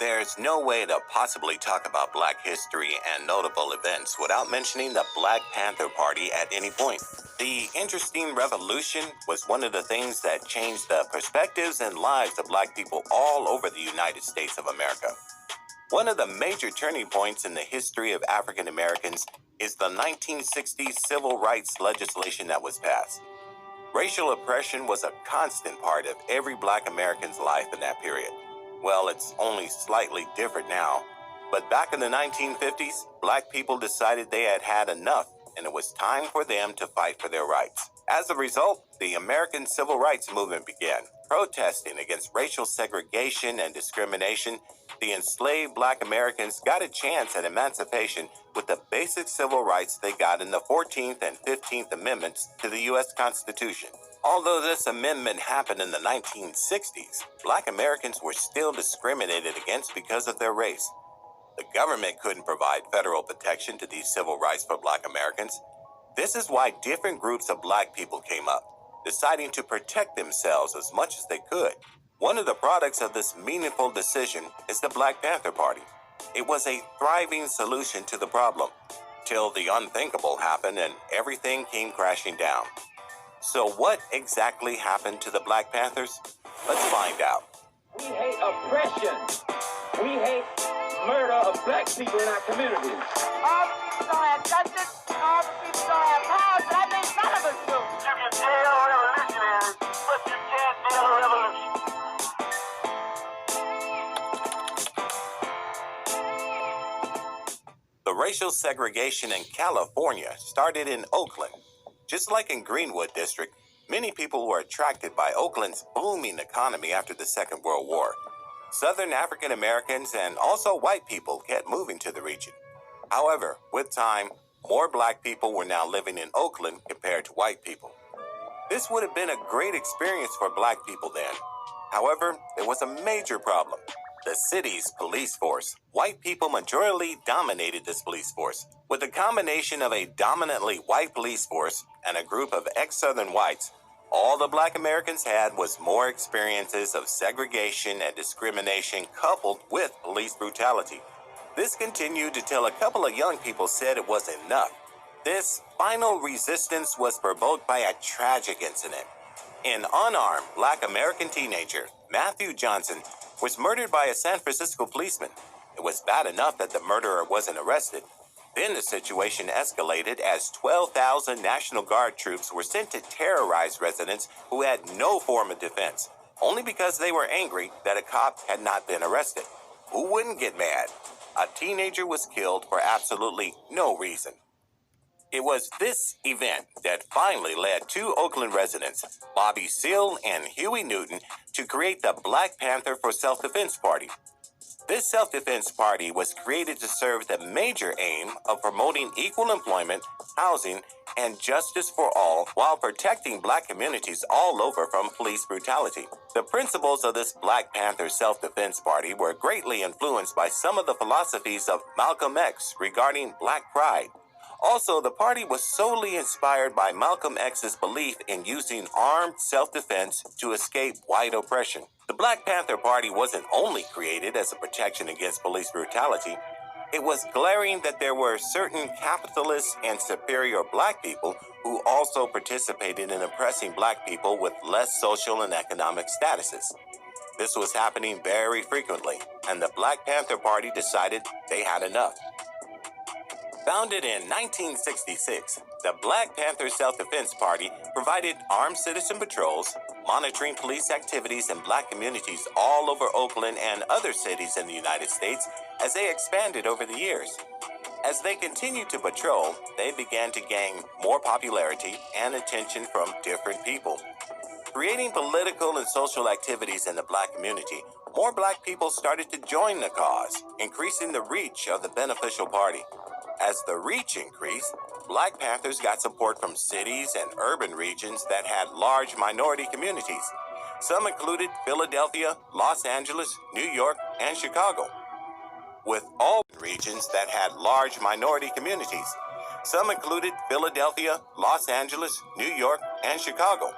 There's no way to possibly talk about Black history and notable events without mentioning the Black Panther Party at any point. The interesting revolution was one of the things that changed the perspectives and lives of Black people all over the United States of America. One of the major turning points in the history of African Americans is the 1960s civil rights legislation that was passed. Racial oppression was a constant part of every Black American's life in that period. Well, it's only slightly different now, but back in the 1950s, Black people decided they had had enough, and it was time for them to fight for their rights. As a result, the American Civil Rights Movement began, protesting against racial segregation and discrimination. The enslaved Black Americans got a chance at emancipation with the basic civil rights they got in the 14th and 15th Amendments to the U.S. Constitution. Although this amendment happened in the 1960s, Black Americans were still discriminated against because of their race. The government couldn't provide federal protection to these civil rights for Black Americans. This is why different groups of Black people came up, deciding to protect themselves as much as they could. One of the products of this meaningful decision is the Black Panther Party. It was a thriving solution to the problem, till the unthinkable happened and everything came crashing down. So what exactly happened to the Black Panthers? Let's find out. We hate oppression. We hate murder of Black people in our communities. All the people don't have justice, all the people don't have power, so that means none of us do. You can tell revolutionaries, but you can't tell a revolution. The racial segregation in California started in Oakland. Just like in Greenwood District, many people were attracted by Oakland's booming economy after the Second World War. Southern African Americans and also white people kept moving to the region. However, with time, more Black people were now living in Oakland compared to white people. This would have been a great experience for Black people then. However, there was a major problem. The city's police force. White people majorly dominated this police force. With a combination of a dominantly white police force and a group of ex-Southern whites, all the Black Americans had was more experiences of segregation and discrimination coupled with police brutality. This continued until a couple of young people said it was enough. This final resistance was provoked by a tragic incident. An unarmed Black American teenager, Matthew Johnson, was murdered by a San Francisco policeman. It was bad enough that the murderer wasn't arrested. Then the situation escalated as 12,000 National Guard troops were sent to terrorize residents who had no form of defense, only because they were angry that a cop had not been arrested. Who wouldn't get mad? A teenager was killed for absolutely no reason. It was this event that finally led two Oakland residents, Bobby Seale and Huey Newton, to create the Black Panther for Self-Defense Party. This self-defense party was created to serve the major aim of promoting equal employment, housing, and justice for all while protecting Black communities all over from police brutality. The principles of this Black Panther self-defense party were greatly influenced by some of the philosophies of Malcolm X regarding Black pride. Also, the party was solely inspired by Malcolm X's belief in using armed self-defense to escape white oppression. The Black Panther Party wasn't only created as a protection against police brutality. It was glaring that there were certain capitalist and superior Black people who also participated in oppressing Black people with less social and economic statuses. This was happening very frequently, and the Black Panther Party decided they had enough. Founded in 1966, the Black Panther Self-Defense Party provided armed citizen patrols, monitoring police activities in Black communities all over Oakland and other cities in the United States as they expanded over the years. As they continued to patrol, they began to gain more popularity and attention from different people. Creating political and social activities in the Black community, more Black people started to join the cause, increasing the reach of the beneficial party. As the reach increased, Black Panthers got support from cities and urban regions that had large minority communities. Some included Philadelphia, Los Angeles, New York, and Chicago. With all regions that had large minority communities. Some included Philadelphia, Los Angeles, New York, and Chicago.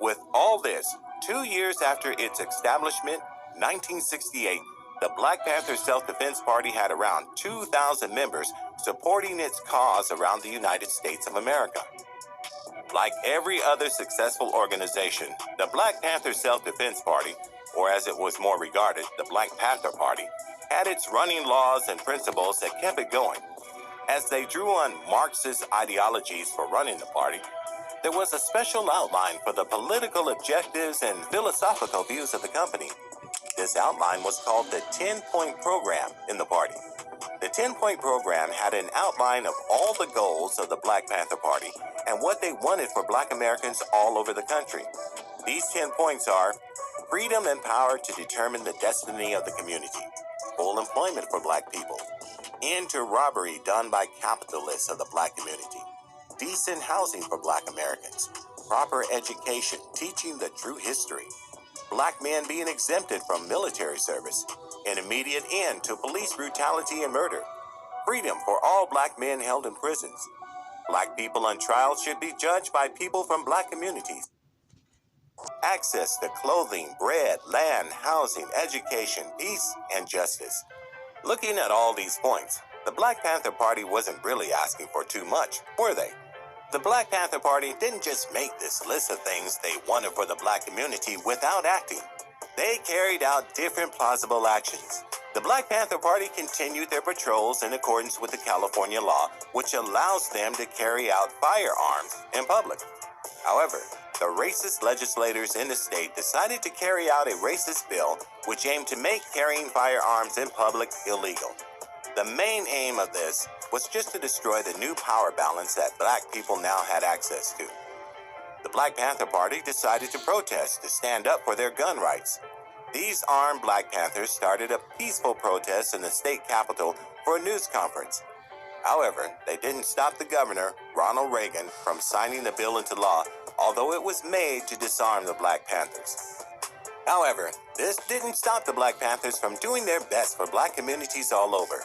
With all this, 2 years after its establishment, 1968, The Black Panther Self-Defense Party had around 2,000 members supporting its cause around the United States of America. Like every other successful organization, the Black Panther Self-Defense Party, or as it was more regarded, the Black Panther Party, had its running laws and principles that kept it going. As they drew on Marxist ideologies for running the party, there was a special outline for the political objectives and philosophical views of the company. This outline was called the 10-point program in the party. The 10-point program had an outline of all the goals of the Black Panther Party and what they wanted for Black Americans all over the country. These 10 points are freedom and power to determine the destiny of the community, full employment for Black people, end to robbery done by capitalists of the Black community, decent housing for Black Americans, proper education teaching the true history, Black men being exempted from military service, an immediate end to police brutality and murder, freedom for all Black men held in prisons, Black people on trial should be judged by people from Black communities, access to clothing, bread, land, housing, education, peace, and justice. Looking at all these points, the Black Panther Party wasn't really asking for too much, were they? The Black Panther Party didn't just make this list of things they wanted for the Black community without acting. They carried out different plausible actions. The Black Panther Party continued their patrols in accordance with the California law, which allows them to carry out firearms in public. However, the racist legislators in the state decided to carry out a racist bill which aimed to make carrying firearms in public illegal. The main aim of this was just to destroy the new power balance that Black people now had access to. The Black Panther Party decided to protest to stand up for their gun rights. These armed Black Panthers started a peaceful protest in the state capitol for a news conference. However, they didn't stop the governor, Ronald Reagan, from signing the bill into law, although it was made to disarm the Black Panthers. However, this didn't stop the Black Panthers from doing their best for Black communities all over.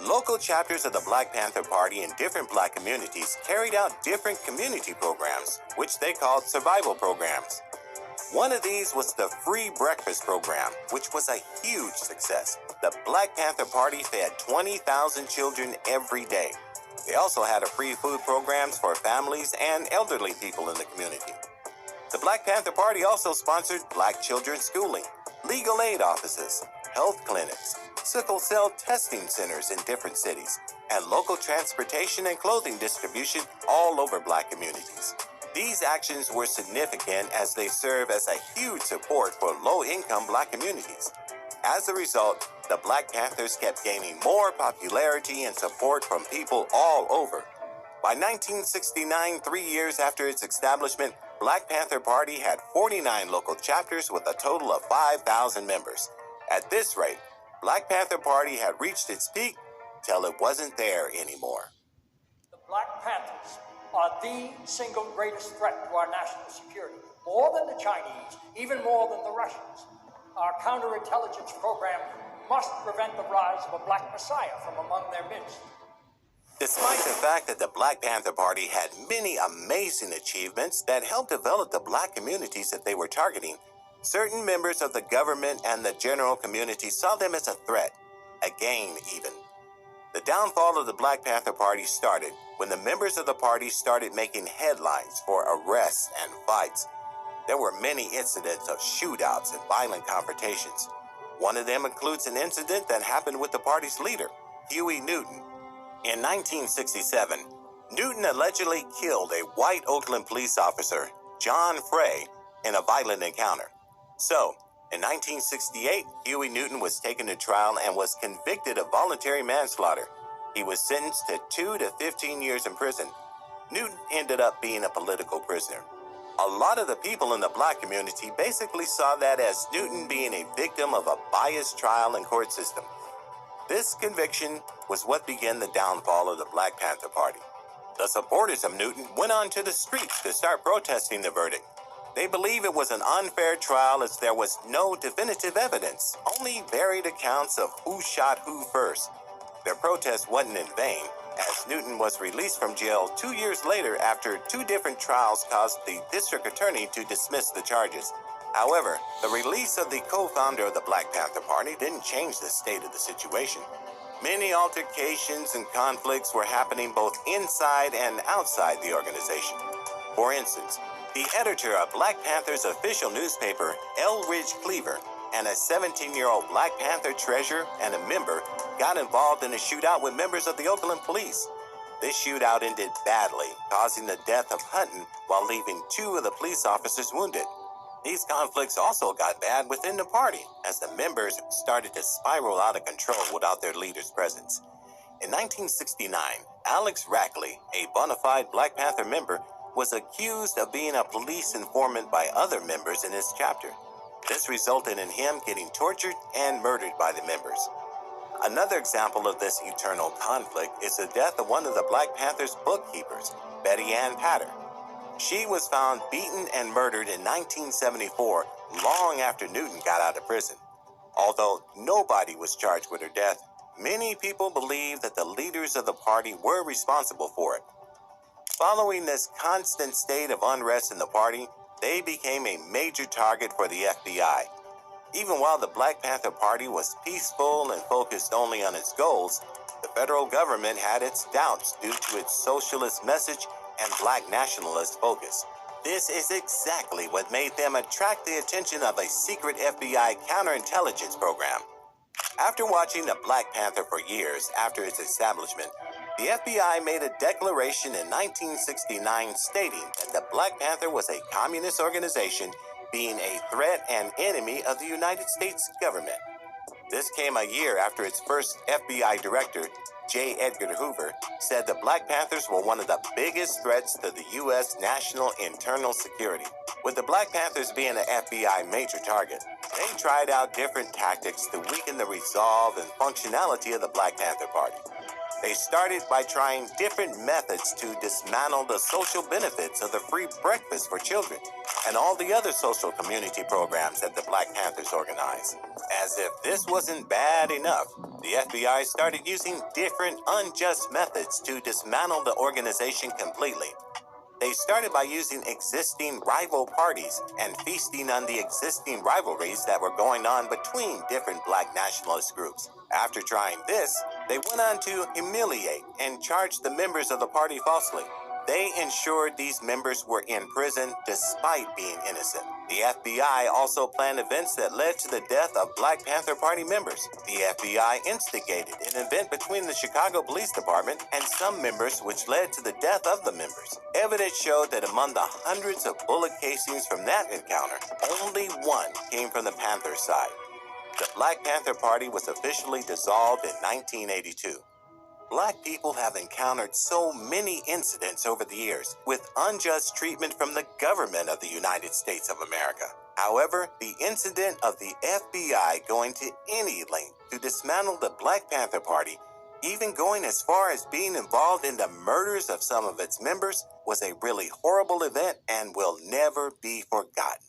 Local chapters of the Black Panther Party in different Black communities carried out different community programs, which they called survival programs. One of these was the Free Breakfast Program, which was a huge success. The Black Panther Party fed 20,000 children every day. They also had a free food programs for families and elderly people in the community. The Black Panther Party also sponsored Black children's schooling, legal aid offices, health clinics, sickle cell testing centers in different cities, and local transportation and clothing distribution all over Black communities. These actions were significant as they serve as a huge support for low-income Black communities. As a result, the Black Panthers kept gaining more popularity and support from people all over. By 1969, 3 years after its establishment, Black Panther Party had 49 local chapters with a total of 5,000 members. At this rate, Black Panther Party had reached its peak till it wasn't there anymore. The Black Panthers are the single greatest threat to our national security, more than the Chinese, even more than the Russians. Our counterintelligence program must prevent the rise of a Black Messiah from among their midst. Despite the fact that the Black Panther Party had many amazing achievements that helped develop the Black communities that they were targeting, certain members of the government and the general community saw them as a threat, a gain even. The downfall of the Black Panther Party started when the members of the party started making headlines for arrests and fights. There were many incidents of shootouts and violent confrontations. One of them includes an incident that happened with the party's leader, Huey Newton. In 1967, Newton allegedly killed a white Oakland police officer, John Frey, in a violent encounter. So, in 1968, Huey Newton was taken to trial and was convicted of voluntary manslaughter. He was sentenced to 2 to 15 years in prison. Newton ended up being a political prisoner. A lot of the people in the Black community basically saw that as Newton being a victim of a biased trial and court system. This conviction was what began the downfall of the Black Panther Party. The supporters of Newton went on to the streets to start protesting the verdict. They believe it was an unfair trial as there was no definitive evidence, only varied accounts of who shot who first. Their protest wasn't in vain, as Newton was released from jail 2 years later after 2 different trials caused the district attorney to dismiss the charges. However, the release of the co-founder of the Black Panther Party didn't change the state of the situation. Many altercations and conflicts were happening both inside and outside the organization. For instance, the editor of Black Panther's official newspaper, El Ridge Cleaver, and a 17-year-old Black Panther treasurer and a member got involved in a shootout with members of the Oakland police. This shootout ended badly, causing the death of Hutton while leaving 2 of the police officers wounded. These conflicts also got bad within the party as the members started to spiral out of control without their leader's presence. In 1969, Alex Rackley, a bona fide Black Panther member, was accused of being a police informant by other members in his chapter. This resulted in him getting tortured and murdered by the members. Another example of this eternal conflict is the death of one of the Black Panther's bookkeepers, Betty Ann Patter. She was found beaten and murdered in 1974, long after Newton got out of prison. Although nobody was charged with her death, many people believe that the leaders of the party were responsible for it. Following this constant state of unrest in the party, they became a major target for the FBI. Even while the Black Panther Party was peaceful and focused only on its goals, the federal government had its doubts due to its socialist message and Black nationalist focus. This is exactly what made them attract the attention of a secret FBI counterintelligence program. After watching the Black Panther for years after its establishment, the FBI made a declaration in 1969 stating that the Black Panther was a communist organization being a threat and enemy of the United States government. This came a year after its first FBI director, J. Edgar Hoover, said the Black Panthers were one of the biggest threats to the U.S. national internal security. With the Black Panthers being an FBI major target, they tried out different tactics to weaken the resolve and functionality of the Black Panther Party. They started by trying different methods to dismantle the social benefits of the free breakfast for children and all the other social community programs that the Black Panthers organized. As if this wasn't bad enough, the FBI started using different unjust methods to dismantle the organization completely. They started by using existing rival parties and feasting on the existing rivalries that were going on between different Black nationalist groups. After trying this, they went on to humiliate and charge the members of the party falsely. They ensured these members were in prison despite being innocent. The FBI also planned events that led to the death of Black Panther Party members. The FBI instigated an event between the Chicago Police Department and some members which led to the death of the members. Evidence showed that among the hundreds of bullet casings from that encounter, only one came from the Panther side. The Black Panther Party was officially dissolved in 1982. Black people have encountered so many incidents over the years with unjust treatment from the government of the United States of America. However, the incident of the FBI going to any length to dismantle the Black Panther Party, even going as far as being involved in the murders of some of its members, was a really horrible event and will never be forgotten.